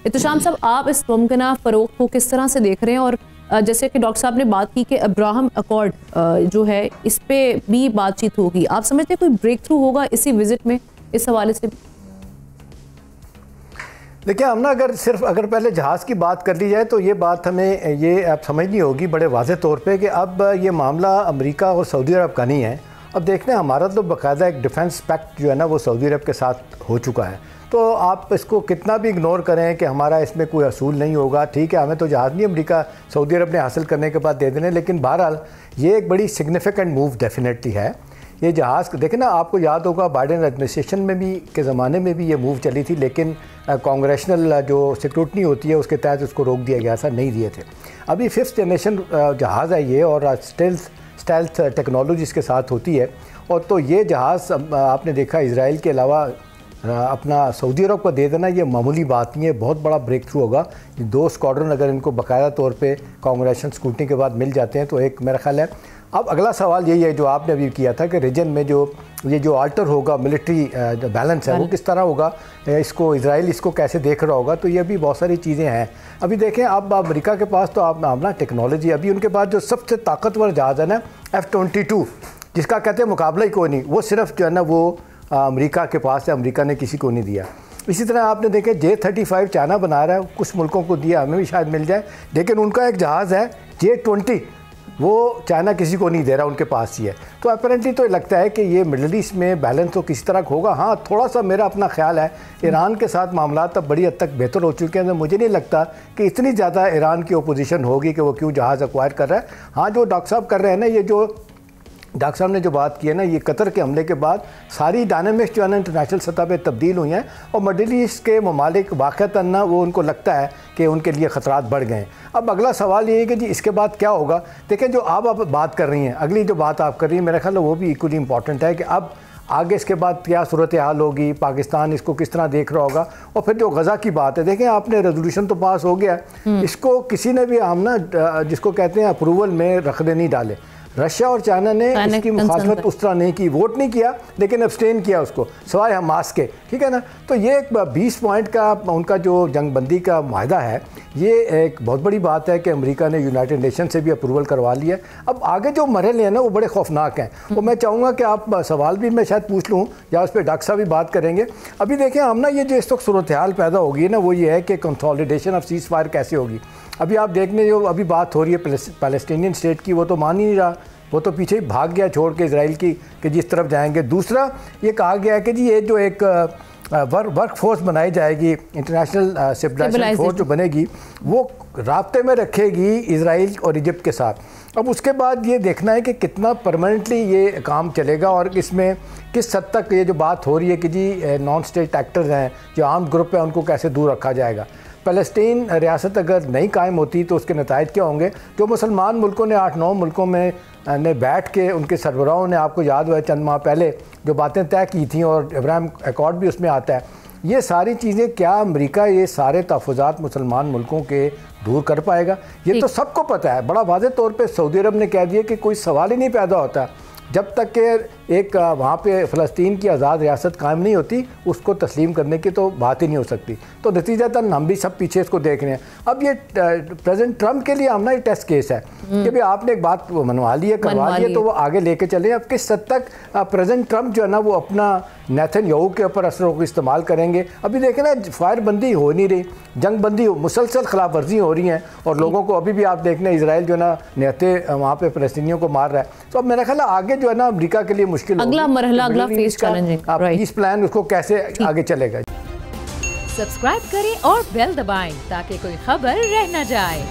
इत्तेशाम साहब, आप इस मुमकिना फ़रोख्त को किस तरह से देख रहे हैं? और जैसे कि डॉक्टर साहब ने बात की कि अब्राहम अकॉर्ड जो है इस पे भी बातचीत होगी, आप समझते हैं कोई ब्रेक थ्रू होगा इसी विजिट में इस हवाले से? देखिए, हम ना अगर पहले जहाज़ की बात कर ली जाए तो ये बात हमें ये अब समझनी होगी बड़े वाज़े तौर पे कि अब ये मामला अमेरिका और सऊदी अरब का नहीं है। अब देखते हैं, हमारा तो बाकायदा एक डिफेंस पैक्ट जो है ना वो सऊदी अरब के साथ हो चुका है। तो आप इसको कितना भी इग्नोर करें कि हमारा इसमें कोई असूल नहीं होगा, ठीक है, हमें तो जहाज़ नहीं अमेरिका सऊदी अरब ने हासिल करने के बाद दे देने, लेकिन बहरहाल ये एक बड़ी सिग्निफिकेंट मूव डेफिनेटली है। ये जहाज़ देखें ना, आपको याद होगा बाइडेन एडमिनिस्ट्रेशन में भी के ज़माने में भी ये मूव चली थी, लेकिन कांग्रेशनल जो सिक्योरिटी होती है उसके तहत उसको रोक दिया गया था, नहीं दिए थे। अभी 5th जनरेशन जहाज़ है ये, और स्टेल्थ टेक्नोलॉजी इसके साथ होती है। और तो ये जहाज़ आपने देखा इजराइल के अलावा अपना सऊदी अरब को दे देना ये मामूली बात नहीं है, बहुत बड़ा ब्रेक थ्रू होगा। 2 स्क्वाड्रन अगर इनको बाकायदा तौर पे कांग्रेशन स्क्रूटनी के बाद मिल जाते हैं तो एक मेरा ख्याल है। अब अगला सवाल यही है जो आपने अभी किया था कि रीजन में जो आल्टर होगा मिलिट्री बैलेंस है वो किस तरह होगा, इसको इजराइल इसको कैसे देख रहा होगा। तो ये भी बहुत सारी चीज़ें हैं। अभी देखें, अब अमेरिका के पास तो आप मामला टेक्नोलॉजी, अभी उनके पास जो सबसे ताकतवर जहाज़ है ना F-22, जिसका कहते हैं मुकाबला ही कोई नहीं, वो सिर्फ जो है ना वो अमेरिका के पास है, अमेरिका ने किसी को नहीं दिया। इसी तरह आपने देखे J-35 चाइना बना रहा है, कुछ मुल्कों को दिया, हमें भी शायद मिल जाए, लेकिन उनका एक जहाज़ है J-20, वो चाइना किसी को नहीं दे रहा, उनके पास ही है। तो अपेरेंटली तो लगता है कि ये मिडल ईस्ट में बैलेंस तो किसी तरह होगा। हाँ, थोड़ा सा मेरा अपना ख्याल है, ईरान के साथ मामला तब बड़ी हद तक बेहतर हो चुके हैं, तो मुझे नहीं लगता कि इतनी ज़्यादा ईरान की ओपोजिशन होगी कि वो क्यों जहाज़ एक्वायर कर रहा है। हाँ, जो डॉक्टर साहब कर रहे हैं ना, ये जो डॉक्टर साहब ने जो बात की है ना, ये कतर के हमले के बाद सारी डायनामिक्स जो है ना इंटरनेशनल सतह पे तब्दील हुई हैं, और मिडिल ईस्ट के ममालिक वाक़तन ना वो उनको लगता है कि उनके लिए ख़तरात बढ़ गए हैं। अब अगला सवाल ये है कि जी इसके बाद क्या होगा। देखें, जो आप बात कर रही हैं, अगली जो बात आप कर रही हैं, मेरा ख्याल है वो भी इक्वली इंपॉर्टेंट है कि अब आगे इसके बाद क्या सूरत हाल होगी, पाकिस्तान इसको किस तरह देख रहा होगा। और फिर जो गज़ा की बात है, देखें आपने रेजोल्यूशन तो पास हो गया, इसको किसी ने भी हम ना जिसको कहते हैं अप्रूवल में रखने नहीं डाले। रशिया और चाइना ने इसकी मुखालफत उस तरह नहीं की, वोट नहीं किया, लेकिन अब्सटेन किया उसको, सवाए हमास के, ठीक है ना। तो ये एक 20 पॉइंट का उनका जो जंगबंदी का माहदा है, ये एक बहुत बड़ी बात है कि अमेरिका ने यूनाइटेड नेशन से भी अप्रूवल करवा लिया। अब आगे जो मरहले हैं ना वो बड़े खौफनाक हैं। वो मैं चाहूँगा कि आप सवाल भी मैं शायद पूछ लूँ या उस पर डॉक्टर साहब भी बात करेंगे। अभी देखें हम ना, ये जो इस वक्त सूरत हाल पैदा होगी ना, वो ये है कि कंसोलिडेशन ऑफ सीज़ फायर कैसे होगी। अभी आप देखने जो अभी बात हो रही है पैलेस्टीनियन स्टेट की, वो तो मान ही नहीं रहा, वो तो पीछे ही भाग गया छोड़ के इजराइल की कि जिस तरफ जाएंगे। दूसरा ये कहा गया है कि जी ये जो एक वर्क फोर्स बनाई जाएगी, इंटरनेशनल सिविलाइजेशन फोर्स जो बनेगी, वो राब्ते में रखेगी इजराइल और इजिप्ट के साथ। अब उसके बाद ये देखना है कि कितना परमानेंटली ये काम चलेगा और इसमें किस हद तक ये जो बात हो रही है कि जी नॉन स्टेट एक्टर्स हैं, जो आर्म्ड ग्रुप है, उनको कैसे दूर रखा जाएगा। फ़लस्तीन रियासत अगर नहीं कायम होती तो उसके नताइज क्या होंगे। जो मुसलमान मुल्कों ने 8-9 मुल्कों में ने बैठ के उनके सरबराहों ने, आपको याद हुआ चंद माह पहले जो बातें तय की थी, और अब्राहम अकॉर्ड भी उसमें आता है, ये सारी चीज़ें क्या अमेरिका ये सारे तहफ़्फ़ुज़ात मुसलमान मुल्कों के दूर कर पाएगा? ये तो सबको पता है, बड़ा वाज़ेह तौर पे सऊदी अरब ने कह दिया कि कोई सवाल ही नहीं पैदा होता जब तक कि एक वहाँ पे फ़लस्तीन की आज़ाद रियासत कायम नहीं होती, उसको तस्लीम करने की तो बात ही नहीं हो सकती। तो नतीजतन हम भी सब पीछे इसको देख रहे हैं। अब ये प्रेसिडेंट ट्रंप के लिए हम ना ये टेस्ट केस है कि भाई आपने एक बात मनवा ली है, करवा ली है, तो वो आगे लेके चले। अब किस हद तक प्रेसिडेंट ट्रंप जो है ना वो अपना नेतन्याहू के ऊपर असरों को इस्तेमाल करेंगे। अभी देखें ना, फायरबंदी हो नहीं रही, जंग बंदी मुसलसल खिलाफ वर्जी हो रही हैं, और लोगों को अभी भी आप देखने इजराइल जो है ना निहत्ते वहाँ पे फ़लस्तीनियों को मार रहा है। तो अब मेरा ख्याल है आगे जो है ना अमेरिका के लिए मुश्किल अगला मरहला, अगला फेज चैलेंजिंग, इस प्लान उसको कैसे आगे चलेगा। सब्सक्राइब करें और बेल दबाएं ताकि कोई खबर रह न जाए।